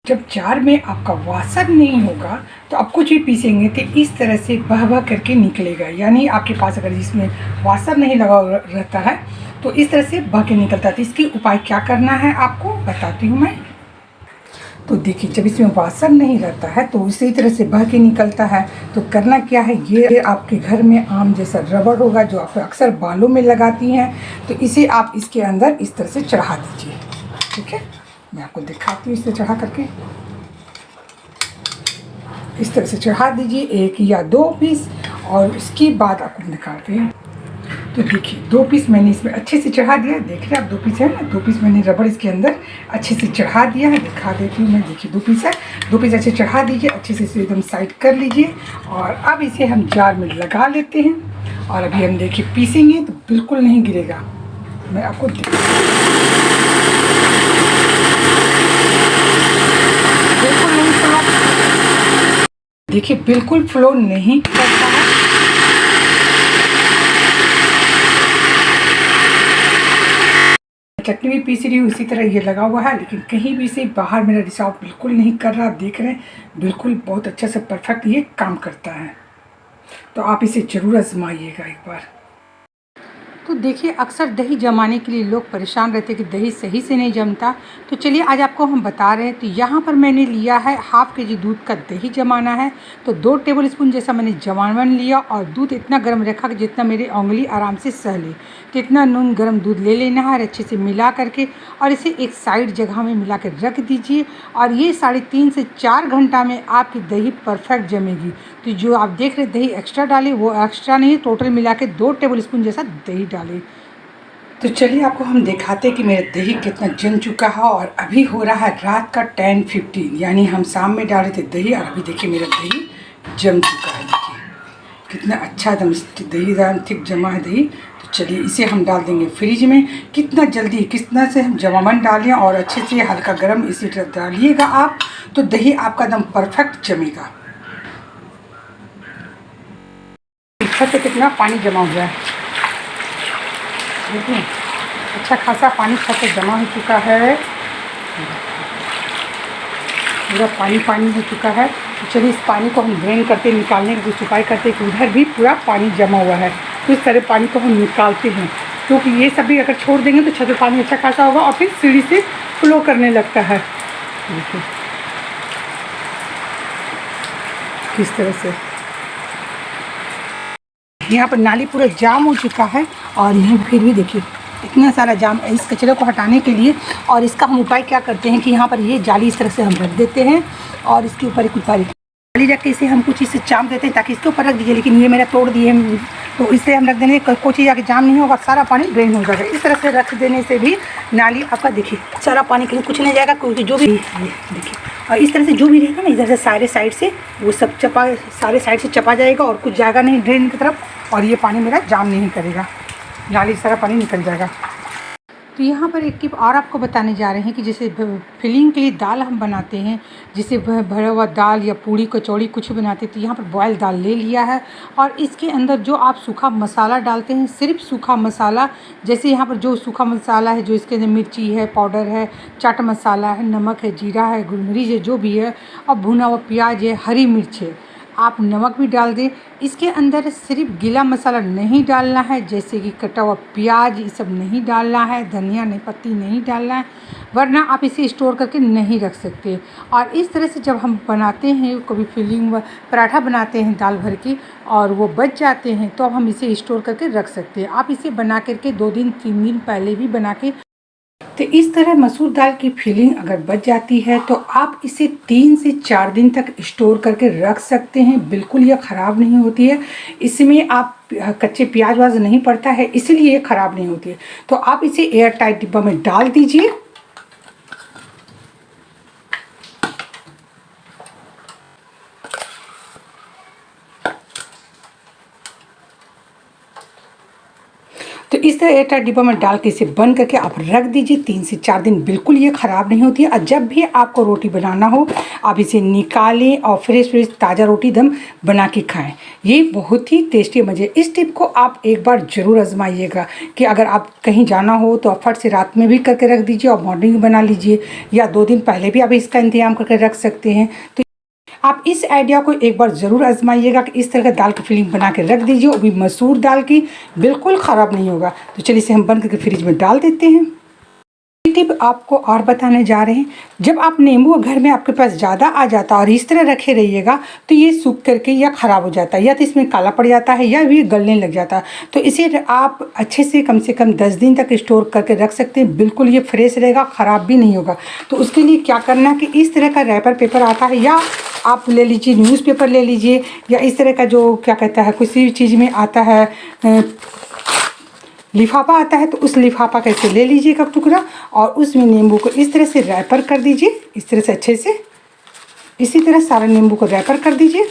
जब जार में आपका वासर नहीं होगा तो आप कुछ भी पीसेंगे तो इस तरह से बह बह करके निकलेगा। यानी आपके पास अगर इसमें वासर नहीं लगा रहता है तो इस तरह से बह के निकलता है। तो इसकी उपाय क्या करना है आपको बताती हूँ मैं। तो देखिए, जब इसमें वासर नहीं रहता है तो इसी तरह से बह के निकलता है। तो करना क्या है, ये आपके घर में आम जैसा रबड़ होगा जो आप अक्सर बालों में लगाती हैं, तो इसे आप इसके अंदर इस तरह से चढ़ा दीजिए। ठीक है, मैं आपको दिखाती हूँ इसे चढ़ा करके। इस तरह से चढ़ा दीजिए 1 या 2 पीस, और इसके बाद आपको दिखाते हैं। तो देखिए 2 पीस मैंने इसमें अच्छे से चढ़ा दिया। देख रहे हैं आप 2 पीस है ना, 2 पीस मैंने रबड़ इसके अंदर अच्छे से चढ़ा दिया है। दिखा देती हूँ मैं। देखिए 2 पीस है, 2 पीस अच्छे चढ़ा दीजिए, अच्छे से इसे एकदम साइड कर लीजिए। और अब इसे हम जार में लगा लेते हैं। और अभी हम देखिए पीसेंगे तो बिल्कुल नहीं गिरेगा। मैं आपको बिल्कुल नहीं फ्लो, देखिए बिल्कुल फ्लो नहीं करता है। चटनी भी पीस रही हूँ इसी तरह ये लगा हुआ है, लेकिन कहीं भी से बाहर मेरा रिसाव बिल्कुल नहीं कर रहा। आप देख रहे हैं बिल्कुल बहुत अच्छा से परफेक्ट ये काम करता है। तो आप इसे ज़रूर आजमाइएगा एक बार। तो देखिए, अक्सर दही जमाने के लिए लोग परेशान रहते हैं कि दही सही से नहीं जमता। तो चलिए आज आपको हम बता रहे हैं। तो यहाँ पर मैंने लिया है ½ केजी दूध का दही जमाना है। तो 2 टेबलस्पून जैसा मैंने जमावन लिया, और दूध इतना गर्म रखा कि जितना मेरी उंगली आराम से सह ले। तो इतना नून गर्म दूध ले लेना है और अच्छे से मिला करके, और इसे एक साइड जगह में मिला कर रख दीजिए। और ये 3.5 से 4 घंटा में आपकी दही परफेक्ट जमेगी। तो जो आप देख रहे दही एक्स्ट्रा डाले वो एक्स्ट्रा नहीं, टोटल मिला के 2 टेबलस्पून जैसा दही डालें। तो चलिए आपको हम दिखाते हैं कि मेरा दही कितना जम चुका है। और अभी हो रहा है रात का 10:15, यानी हम शाम में डाले थे दही, और अभी देखिए मेरा दही जम चुका है। देखिए कितना अच्छा एकदम दही थिक जमा है दही। तो चलिए इसे हम डाल देंगे फ्रिज में। कितना जल्दी कितना से हम जमावन डालें, और अच्छे से हल्का गर्म इसी तरह डालिएगा आप, तो दही आपका एकदम परफेक्ट जमेगा। छत पे कितना पानी जमा हुआ है, देखिए अच्छा खासा पानी छत पे जमा हो चुका है। पूरा पानी हो चुका है। तो चलिए इस पानी को हम ड्रेन करते निकालने की कुछ उपाय करते कि उधर भी पूरा पानी जमा हुआ है। तो इस तरह पानी को हम निकालते हैं, क्योंकि ये सब भी अगर छोड़ देंगे तो छत पे पानी अच्छा खासा होगा और फिर सीढ़ी से फ्लो करने लगता है। देखिए किस तरह से यहाँ पर नाली पूरा जाम हो चुका है, और यहाँ फिर भी देखिए इतना सारा जाम है। इस कचरे को हटाने के लिए और इसका हम उपाय क्या करते हैं कि यहाँ पर ये जाली इस तरह से हम रख देते हैं, और इसके ऊपर कुछ जाली रख के इसे हम कुछ इसे चाम देते हैं ताकि इसके ऊपर रख दीजिए। लेकिन ये मेरा तोड़ दिए, तो इसलिए हम रख देंगे, कोई चीज़ आके जाम नहीं होगा, सारा पानी ड्रेन हो जाएगा। इस तरह से रख देने से भी नाली आपका देखिए सारा पानी कहीं कुछ नहीं जाएगा, क्योंकि जो भी देखिए, और इस तरह से जो भी रहेगा ना इधर से सारे साइड से वो सब सारे साइड से चपा जाएगा, और कुछ जाएगा नहीं ड्रेन की तरफ, और ये पानी मेरा जाम नहीं करेगा, नाली से सारा पानी निकल जाएगा। तो यहाँ पर एक टिप और आपको बताने जा रहे हैं कि जैसे फिलिंग के लिए दाल हम बनाते हैं, जैसे भरा हुआ दाल या पूड़ी कचौड़ी कुछ भी बनाते हैं, तो यहाँ पर बॉयल दाल ले लिया है। और इसके अंदर जो आप सूखा मसाला डालते हैं, सिर्फ सूखा मसाला, जैसे यहाँ पर जो सूखा मसाला है, जो इसके अंदर मिर्ची है, पाउडर है, चाट मसाला है, नमक है, जीरा है, गुलमरीच है, जो भी है, और भुना हुआ प्याज है, हरी मिर्च है, आप नमक भी डाल दें। इसके अंदर सिर्फ गीला मसाला नहीं डालना है, जैसे कि कटा हुआ प्याज, ये सब नहीं डालना है, धनिया नहीं पत्ती नहीं डालना है, वरना आप इसे स्टोर करके नहीं रख सकते। और इस तरह से जब हम बनाते हैं, कभी फिलिंग पराठा बनाते हैं दाल भर की, और वो बच जाते हैं, तो अब हम इसे स्टोर करके रख सकते हैं। आप इसे बना करके 2 दिन 3 दिन पहले भी बना के, तो इस तरह मसूर दाल की फिलिंग अगर बच जाती है तो आप इसे 3 से 4 दिन तक स्टोर करके रख सकते हैं। बिल्कुल ये ख़राब नहीं होती है, इसमें आप कच्चे प्याज वाज नहीं पड़ता है, इसलिए ये ख़राब नहीं होती है। तो आप इसे एयर टाइट डिब्बा में डाल दीजिए। तो इस तरह एयरटाइट डिब्बा में डाल के इसे बंद करके आप रख दीजिए 3 से 4 दिन, बिल्कुल ये ख़राब नहीं होती है। और जब भी आपको रोटी बनाना हो आप इसे निकालें और फ्रेश ताज़ा रोटी दम बना के खाएं। ये बहुत ही टेस्टी मज़े। इस टिप को आप एक बार ज़रूर आजमाइएगा कि अगर आप कहीं जाना हो तो आप फट से रात में भी करके रख दीजिए और मॉर्निंग में बना लीजिए, या 2 दिन पहले भी आप इसका इंतजाम करके रख सकते हैं। तो आप इस आइडिया को एक बार ज़रूर आजमाइएगा कि इस तरह का दाल की फिलिंग बना के रख दीजिए, वो भी मसूर दाल की, बिल्कुल ख़राब नहीं होगा। तो चलिए इसे हम बंद करके फ्रिज में डाल देते हैं। टिप आपको और बताने जा रहे हैं, जब आप नींबू घर में आपके पास ज़्यादा आ जाता है और इस तरह रखे रहिएगा तो ये सूख करके या ख़राब हो जाता है, या तो इसमें काला पड़ जाता है या भी गलने लग जाता है। तो इसे आप अच्छे से कम 10 दिन तक स्टोर करके रख सकते हैं, बिल्कुल ये फ्रेश रहेगा, ख़राब भी नहीं होगा। तो उसके लिए क्या करना है कि इस तरह का रैपर पेपर आता है, या आप ले लीजिए न्यूज़पेपर ले लीजिए, या इस तरह का जो क्या कहता है किसी भी चीज़ में आता है लिफाफा आता है, तो उस लिफाफा कैसे ले लीजिएगा टुकड़ा और उसमें नींबू को इस तरह से रैपर कर दीजिए, इस तरह से अच्छे से, इसी तरह सारे नींबू को रैपर कर दीजिए।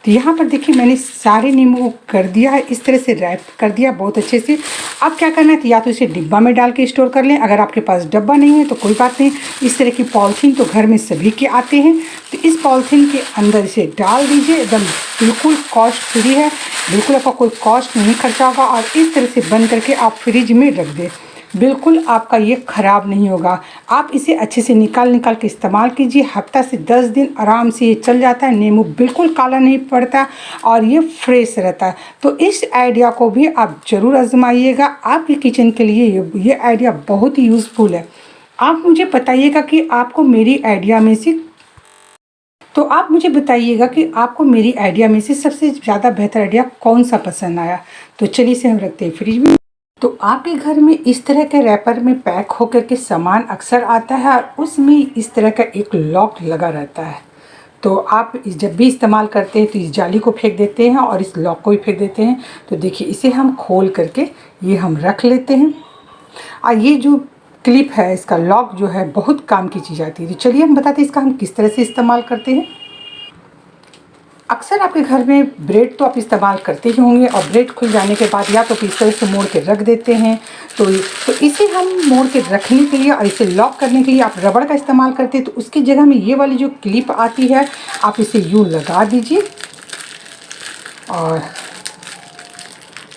तो यहाँ पर देखिए मैंने सारे नींबू को कर दिया है, इस तरह से रैप कर दिया बहुत अच्छे से। अब क्या करना है, तो या तो इसे डिब्बा में डाल के स्टोर कर लें, अगर आपके पास डब्बा नहीं है तो कोई बात नहीं, इस तरह की पॉलीथीन तो घर में सभी के आते हैं। तो इस पॉलीथीन के अंदर इसे डाल दीजिए, एकदम बिल्कुल कॉस्ट फ्री है, बिल्कुल आपका कोई कॉस्ट नहीं खर्चा होगा। और इस तरह से बंद करके आप फ्रिज में रख दें, बिल्कुल आपका ये ख़राब नहीं होगा। आप इसे अच्छे से निकाल के इस्तेमाल कीजिए, हफ्ता से 10 दिन आराम से ये चल जाता है। नींबू बिल्कुल काला नहीं पड़ता और ये फ्रेश रहता है। तो इस आइडिया को भी आप ज़रूर आजमाइएगा, आपके किचन के लिए ये आइडिया बहुत ही यूज़फुल है। आप मुझे बताइएगा कि आपको मेरी आइडिया में से आप मुझे बताइएगा कि आपको मेरी आइडिया में से सबसे ज़्यादा बेहतर आइडिया कौन सा पसंद आया। तो चलिए इसे हम रखते हैं फ्रिज में। तो आपके घर में इस तरह के रैपर में पैक होकर के सामान अक्सर आता है और उसमें इस तरह का एक लॉक लगा रहता है। तो आप जब भी इस्तेमाल करते हैं तो इस जाली को फेंक देते हैं और इस लॉक को भी फेंक देते हैं। तो देखिए इसे हम खोल करके ये हम रख लेते हैं। और ये जो क्लिप है, इसका लॉक जो है बहुत काम की चीज़ आती है। तो चलिए हम बताते हैं इसका हम किस तरह से इस्तेमाल करते हैं। अक्सर आपके घर में ब्रेड तो आप इस्तेमाल करते ही होंगे, और ब्रेड खुल जाने के बाद या तो इस तरह से मोड़ के रख देते हैं। तो इसे हम मोड़ के रखने के लिए और इसे लॉक करने के लिए आप रबड़ का इस्तेमाल करते हैं। तो उसकी जगह में ये वाली जो क्लिप आती है, आप इसे यूँ लगा दीजिए और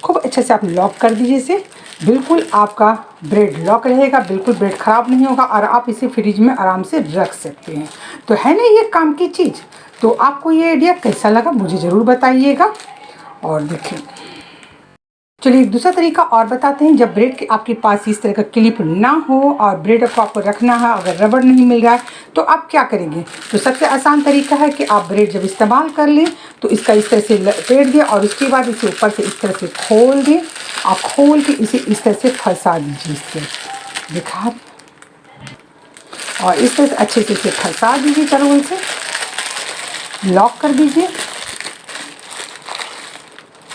खूब अच्छे से आप लॉक कर दीजिए इसे। बिल्कुल आपका ब्रेड लॉक रहेगा, बिल्कुल ब्रेड ख़राब नहीं होगा और आप इसे फ्रिज में आराम से रख सकते हैं। तो है ना ये काम की चीज़। तो आपको ये आइडिया कैसा लगा मुझे ज़रूर बताइएगा। और देखिए चलिए एक दूसरा तरीका और बताते हैं। जब ब्रेड के आपके पास इस तरह का क्लिप ना हो और ब्रेड को आपको रखना है, अगर रबड़ नहीं मिल रहा है, तो आप क्या करेंगे। तो सबसे आसान तरीका है कि आप ब्रेड जब इस्तेमाल कर लें तो इसका इस तरह से लपेट दें और उसके बाद इसे ऊपर से इस तरह से खोल दें। आप खोल के इसे इस तरह से फंसा दीजिए, इससे दिखा, और इस तरह से अच्छे से इसे फंसा दीजिए, चारों ओर से लॉक कर दीजिए।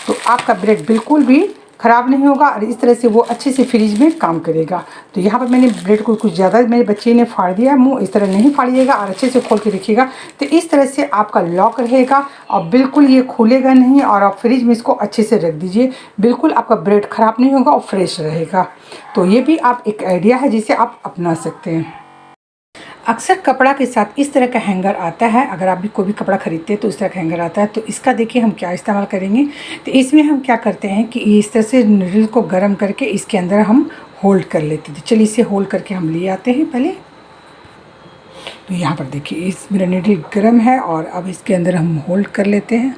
तो आपका ब्रेड बिल्कुल भी ख़राब नहीं होगा और इस तरह से वो अच्छे से फ्रिज में काम करेगा। तो यहाँ पर मैंने ब्रेड को कुछ ज़्यादा मेरे बच्चे ने फाड़ दिया, मुंह इस तरह नहीं फाड़िएगा और अच्छे से खोल के रखिएगा। तो इस तरह से आपका लॉक रहेगा और बिल्कुल ये खुलेगा नहीं, और आप फ्रिज में इसको अच्छे से रख दीजिए, बिल्कुल आपका ब्रेड ख़राब नहीं होगा और फ्रेश रहेगा। तो ये भी आप एक आइडिया है जिसे आप अपना सकते हैं। अक्सर कपड़ा के साथ इस तरह का हैंगर आता है, अगर आप भी कोई भी कपड़ा खरीदते हैं तो इस तरह का हैंगर आता है। तो इसका देखिए हम क्या इस्तेमाल करेंगे। तो इसमें हम क्या करते हैं कि इस तरह से नूडल को गर्म करके इसके अंदर हम होल्ड कर लेते थे। चलिए इसे होल्ड करके हम ले आते हैं पहले। तो यहाँ पर देखिए इस मेरा नूडल गर्म है और अब इसके अंदर हम होल्ड कर लेते हैं।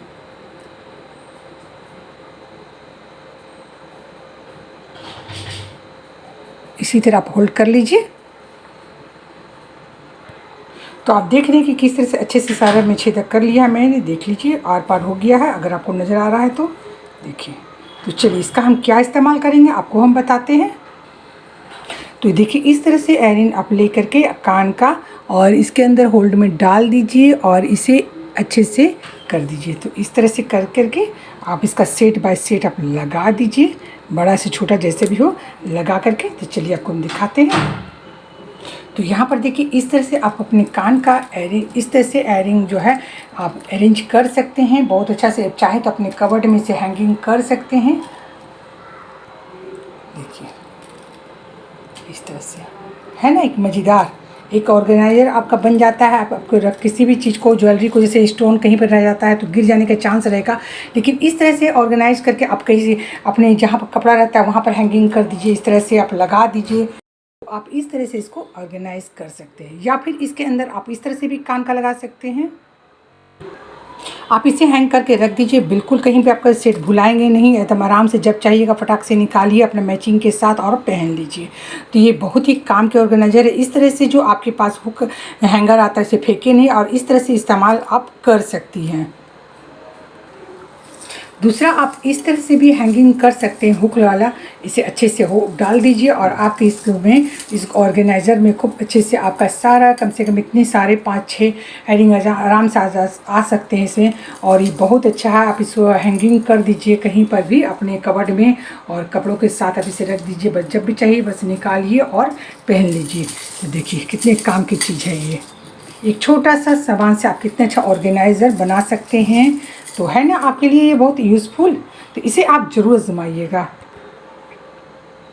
इसी तरह आप होल्ड कर लीजिए। तो आप देख रहे हैं कि किस तरह से अच्छे से सारा में छेदक कर लिया है मैंने, देख लीजिए आर पार हो गया है, अगर आपको नज़र आ रहा है तो देखिए। तो चलिए इसका हम क्या इस्तेमाल करेंगे आपको हम बताते हैं। तो देखिए इस तरह से एयरिंग आप ले करके कान का और इसके अंदर होल्ड में डाल दीजिए और इसे अच्छे से कर दीजिए। तो इस तरह से कर करके आप इसका सेट बाय सेट आप लगा दीजिए, बड़ा से छोटा जैसे भी हो लगा करके। तो चलिए आपको हम दिखाते हैं। तो यहाँ पर देखिए इस तरह से आप अपने कान का एयरिंग, इस तरह से एयरिंग जो है आप अरेंज कर सकते हैं बहुत अच्छा से। चाहे तो अपने कबर्ड में से हैंगिंग कर सकते हैं। तरह से, है ना, एक मज़ेदार एक ऑर्गेनाइज़र आपका बन जाता है। आपको किसी भी चीज़ को, ज्वेलरी को, जैसे स्टोन कहीं पर रह जाता है तो गिर जाने का चांस रहेगा, लेकिन इस तरह से ऑर्गेनाइज करके आप कहीं अपने जहाँ पर कपड़ा रहता है वहाँ पर हैंगिंग कर दीजिए, इस तरह से आप लगा दीजिए। तो आप इस तरह से इसको ऑर्गेनाइज कर सकते हैं, या फिर इसके अंदर आप इस तरह से भी कान का लगा सकते हैं। आप इसे हैंग करके रख दीजिए, बिल्कुल कहीं पे आपका सेट भुलाएंगे नहीं, एकदम आराम से जब चाहिएगा फटाक से निकालिए अपना मैचिंग के साथ और पहन लीजिए। तो ये बहुत ही काम के ऑर्गेनाइजर है। इस तरह से जो आपके पास हुक हैंगर आता है इसे फेंके नहीं, और इस तरह से इस्तेमाल आप कर सकती हैं। दूसरा, आप इस तरह से भी हैंगिंग कर सकते हैं हुक वाला। इसे अच्छे से हो डाल दीजिए और आप इसमें इस ऑर्गेनाइज़र में खूब अच्छे से आपका सारा, कम से कम इतने सारे 5-6 हैंगिंग आराम से आ सकते हैं इसमें। और ये बहुत अच्छा है, आप इसको हैंगिंग कर दीजिए कहीं पर भी अपने कबर्ड में, और कपड़ों के साथ आप इसे रख दीजिए, बस जब भी चाहिए बस निकालिए और पहन लीजिए। तो देखिए कितने काम की चीज़ है ये। एक छोटा सा सामान से आप कितने अच्छा ऑर्गेनाइज़र बना सकते हैं। तो है ना आपके लिए ये बहुत यूज़फुल, तो इसे आप ज़रूर आजमाइएगा।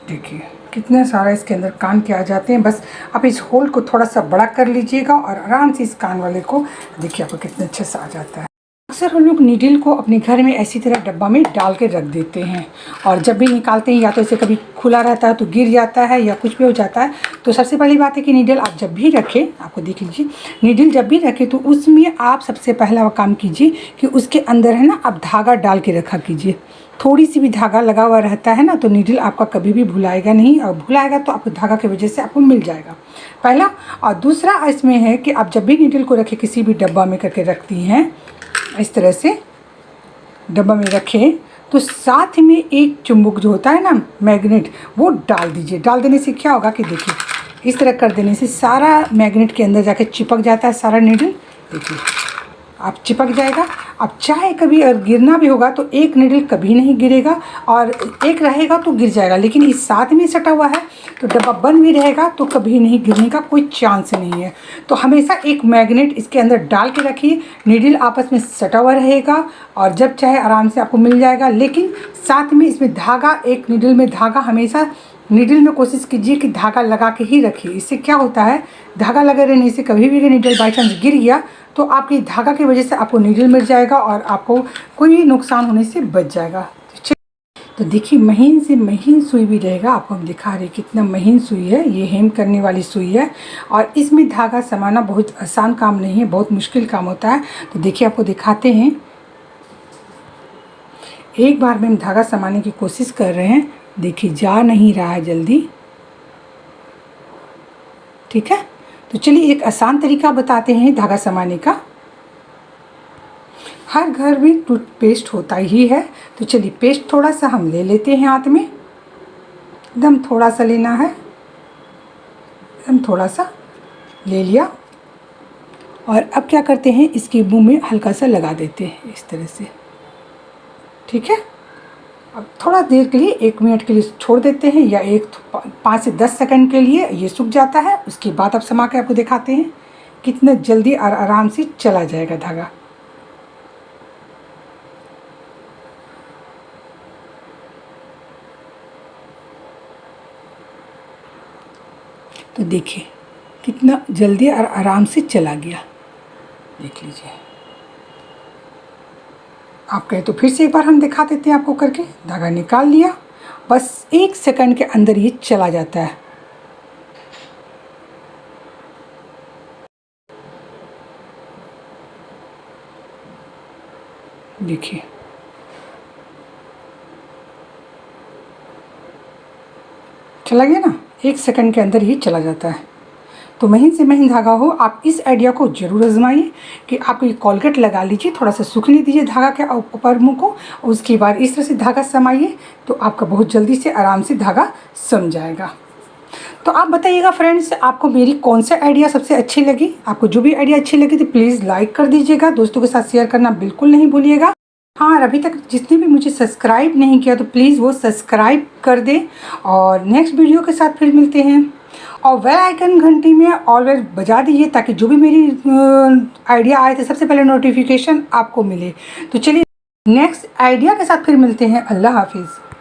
देखिए कितने सारा इसके अंदर कान के आ जाते हैं। बस आप इस होल को थोड़ा सा बड़ा कर लीजिएगा और आराम से इस कान वाले को, देखिए आपको कितने अच्छे से आ जाता है। अक्सर हम लोग नीडल को अपने घर में ऐसी तरह डब्बा में डाल के रख देते हैं, और जब भी निकालते हैं या तो इसे कभी खुला रहता है तो गिर जाता है या कुछ भी हो जाता है। तो सबसे पहली बात है कि नीडल आप जब भी रखें, आपको देख लीजिए, नीडल जब भी रखें तो उसमें आप सबसे पहला काम कीजिए कि उसके अंदर है ना आप धागा डाल के रखा कीजिए। थोड़ी सी भी धागा लगा हुआ रहता है ना तो नीडल आपका कभी भी भुलाएगा नहीं, और भुलाएगा तो आपको धागा की वजह से आपको मिल जाएगा, पहला। और दूसरा इसमें है कि आप जब भी नीडल को रखें, किसी भी डब्बा में करके रखती हैं, इस तरह से डब्बा में रखें तो साथ में एक चुंबक जो होता है ना मैग्नेट, वो डाल दीजिए। डाल देने से क्या होगा कि देखिए इस तरह कर देने से सारा मैग्नेट के अंदर जाके चिपक जाता है सारा नीडल। देखिए आप चिपक जाएगा। अब चाहे कभी अगर गिरना भी होगा तो एक नीडल कभी नहीं गिरेगा, और एक रहेगा तो गिर जाएगा, लेकिन इस साथ में सटा हुआ है तो डब्बा बंद भी रहेगा तो कभी नहीं गिरने का कोई चांस नहीं है। तो हमेशा एक मैग्नेट इसके अंदर डाल के रखिए, नीडल आपस में सटा हुआ रहेगा और जब चाहे आराम से आपको मिल जाएगा। लेकिन साथ में इसमें धागा, एक नीडल में धागा, हमेशा नीडल में कोशिश कीजिए कि धागा लगा के ही रखिए। इससे क्या होता है, धागा लगे रहने से कभी भी नीडल बाई चांस गिर गया तो आपकी धागा की वजह से आपको नीडल मिल जाएगा और आपको कोई भी नुकसान होने से बच जाएगा। तो देखिए महीन से महीन सुई भी रहेगा, आपको हम दिखा रहे हैं कितना महीन सुई है। ये हेम करने वाली सुई है, और इसमें धागा समाना बहुत आसान काम नहीं है, बहुत मुश्किल काम होता है। तो देखिए आपको दिखाते हैं, एक बार में हम धागा समाने की कोशिश कर रहे हैं। देखिए जा नहीं रहा है जल्दी, ठीक है। तो चलिए एक आसान तरीका बताते हैं धागा समाने का। हर घर में टूथपेस्ट होता ही है, तो चलिए पेस्ट थोड़ा सा हम ले लेते हैं हाथ में, एकदम थोड़ा सा लेना है, एकदम थोड़ा सा ले लिया। और अब क्या करते हैं, इसके मुंह में हल्का सा लगा देते हैं इस तरह से, ठीक है। अब थोड़ा देर के लिए 1 मिनट के लिए छोड़ देते हैं, या 5 से 10 सेकंड के लिए ये सूख जाता है। उसके बाद अब समा के आपको दिखाते हैं कितना जल्दी और आराम से चला जाएगा धागा। तो देखिए कितना जल्दी और आराम से चला गया, देख लीजिए। आप कहें तो फिर से एक बार हम दिखा देते हैं आपको करके। धागा निकाल लिया, बस 1 सेकंड के अंदर ये चला जाता है। देखिए चला गया ना, 1 सेकंड के अंदर ही चला जाता है। तो महीन से महीन धागा हो, आप इस आइडिया को ज़रूर आजमाइए कि आप ये कोलगेट लगा लीजिए, थोड़ा सा सूखने दीजिए धागा के ऊपर मुँह को, उसके बाद इस तरह से धागा समाइए तो आपका बहुत जल्दी से आराम से धागा सम जाएगा। तो आप बताइएगा फ्रेंड्स, आपको मेरी कौन सा आइडिया सबसे अच्छी लगी। आपको जो भी आइडिया अच्छी लगी तो प्लीज़ लाइक कर दीजिएगा, दोस्तों के साथ शेयर करना बिल्कुल नहीं भूलिएगा। हाँ, और अभी तक जिसने भी मुझे सब्सक्राइब नहीं किया तो प्लीज़ वो सब्सक्राइब कर दें, और नेक्स्ट वीडियो के साथ फिर मिलते हैं। और बेल आइकन घंटी में ऑलवेज बजा दीजिए ताकि जो भी मेरी आइडिया आए थे सबसे पहले नोटिफिकेशन आपको मिले। तो चलिए नेक्स्ट आइडिया के साथ फिर मिलते हैं। अल्लाह हाफिज़।